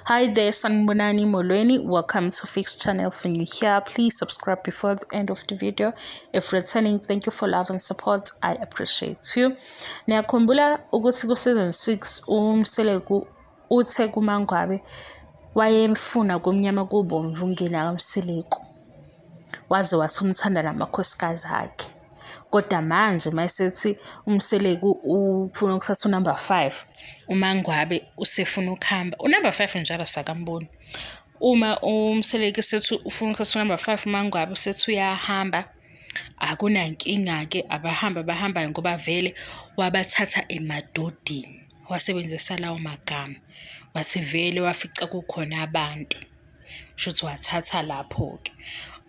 Hi there, Sanbonani Molweni. Welcome to Fix Channel. For you here, please subscribe before the end of the video. If returning, thank you for love and support. I appreciate you. Niyakhumbula ukuthi ku season 6 uMseleku uthe kuMangwabe wayemfuna kumnyama kubomvu ngina kaMseleku. Waze wathi umthanda namakhosikazi akhe. Kodwa manje mayisethi uMseleku ufuna ukuthatha number 5. uMangwabe usefuna ukuhamba. Number 5 njalo sakamboni. Uma uMseleku sethi ufuna ukuthatha number 5 uMangwabe sethi uyahamba. Akunankinga ke abahamba ngoba vele wabathatha emadodeni. Wasebenzisa lawo magama. Wathi vele wafica kukhona abantu. Shuthi wathatha lapho ke.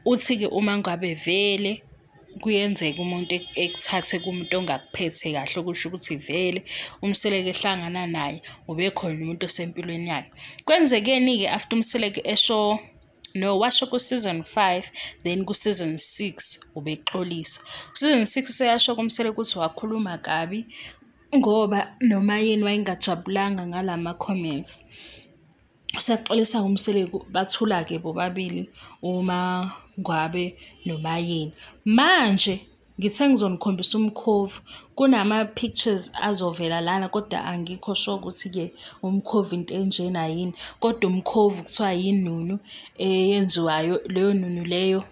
Uthi ke uMangwabe vele kuyenzeka umuntu ekuthathe kumuntu ongakuphethe kahle okusho ukuthi vele uMseleku ehlangana naye ubekhona umuntu osempilweni yakhe. Kwenzekeni ke after uMseleku esho no washo ku season 5 then ku season 6 ubexolisa. Ku season 6 seyasho kuMseleku ukuthi wakhuluma kabi ngoba noma yini wayengajabulanga ngalama comments. Usaxolisa uMseleku bathula ke bobabili uMangwabe noMayeni. Manje ngithe ngizonikhombisa umkhovu kunama pictures azovela lana kodwa angikho sure ukuthi ke umkhovu into enjena yini kodwa umkhovu kuthiwa yinunu eyenziwayo leyo nunu leyo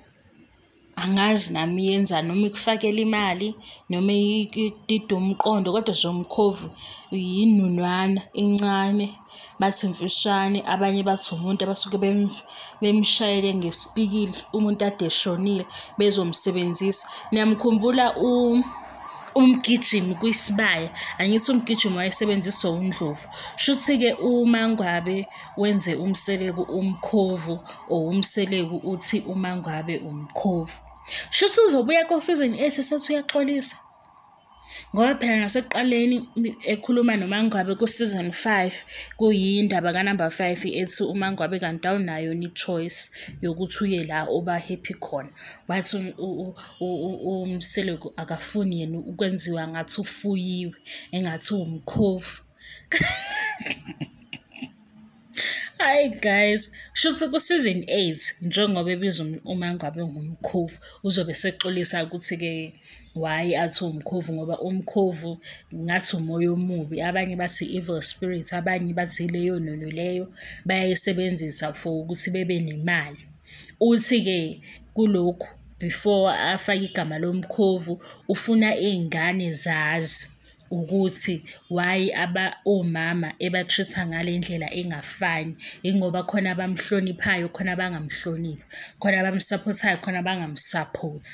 angazi nami yenza noma ikufakela imali noma ikudida umqondo kodwa nje umkhovu yinunwana encane bathi mfishane abanye bathi umuntu abasuke bemshayele ngesipikili umuntu ade eshonile bezomsebenzisa. Niyamkhumbula umgijimi kwisibaya angithi umgijimi wayesebenzisa uNdlovu. Shuthi ke uMangwabe wenze uMseleku umkhovu uMseleku uthi uMangwabe umkhovu. Shuthi uzobuya ku season 8 sethi uyaxolisa. Ngoba phela nasekuqaleni ekhuluma noMangwabe ku season 5 kuyindaba ka number 5 ethi uMangwabe kanti awunayo ni choice yokuthi uye la oba happy khona. Bathi uMseleku akafuni yena ukwenziwa ngathi ufuyiwe engathi umkhovu. Hi guys, shuthi ku season 8 njengoba ebiza uMangwabe ngumkhovu uzobe sexolisa ukuthi ke why athi umkhovu ngoba umkhovu ngathi umoya omubi. Abanye bathi evil spirit, abanye bathi leyo nono leyo bayayisebenzisa for ukuthi bebe nemali. Uthi ke kulokhu before afake igama lomkhovu ufuna izingane zazi ukuthi why omama ebatreata ngale ndlela engafani ingoba khona abamhloniphayo khona abangamhloniphi khona abamsupportayo khona abangamsupport.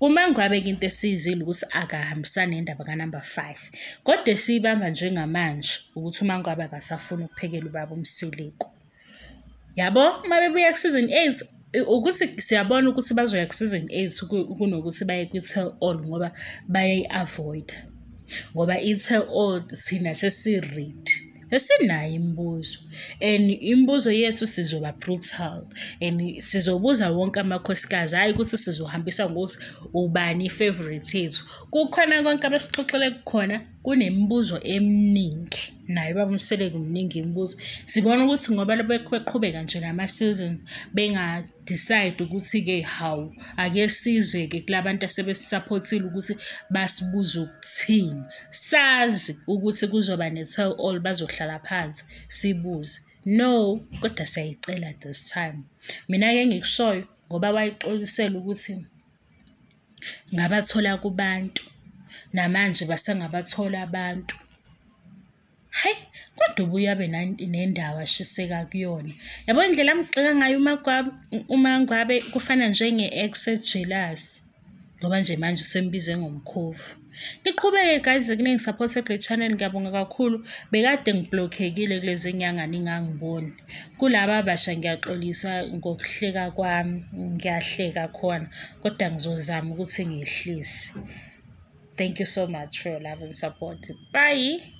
uMangwabe ke into esizile ukuthi akahambisana nendaba ka number 5 kodwa sibamba njengamanje ukuthi uMangwabe akasafuna ukuphekela ubaba uMseleku. Yabo mabebuya ku season 8 ukuthi siyabona ukuthi bazoya ku season 8 kunokuthi baye kwi tell all ngoba baye avoid ngoba i-tell all sina sesiread esinayo imibuzo and imibuzo yethu sizoba brutal and sizobuza wonke amakhosikazi hayi ukuthi sizohambisa ngokuthi ubani favorite yethu. Kukhona konke abasixoxele kukhona kunemibuzo eminingi naye baba uMseleku miningi imibuzo. Sibona ukuthi ngoba beqhubeka nje nama season benga decide ukuthi ke how ake sizwe ke kulabantu asebesupportile ukuthi basibuza ukuthini. Sazi ukuthi kuzoba ne tell all bazohlala phansi sibuze. No, kodwa siyayicela this time. Mina ke ngikushoyo ngoba wayixolisela ukuthi ngabathola kubantu namanje basengabathola abantu. Hey, kodwa ubuye abe nendawo ashiseka kuyona. Yabo indlela amgxeka ngayo uMangwabe kufana njenge ex jealous. Ngoba nje manje sembize ngomkhovu. Niqhubeke guys kuningi support le channel ngiyabonga kakhulu. Bekade ngiblockekile kulezi nyanga ningangiboni. Kulaba abasha ngiyaxolisa ngokuhleka kwami, ngiyahleka khona kodwa ngizozama ukuthi ngiyehlise. Thank you so much for your love and support. Bye.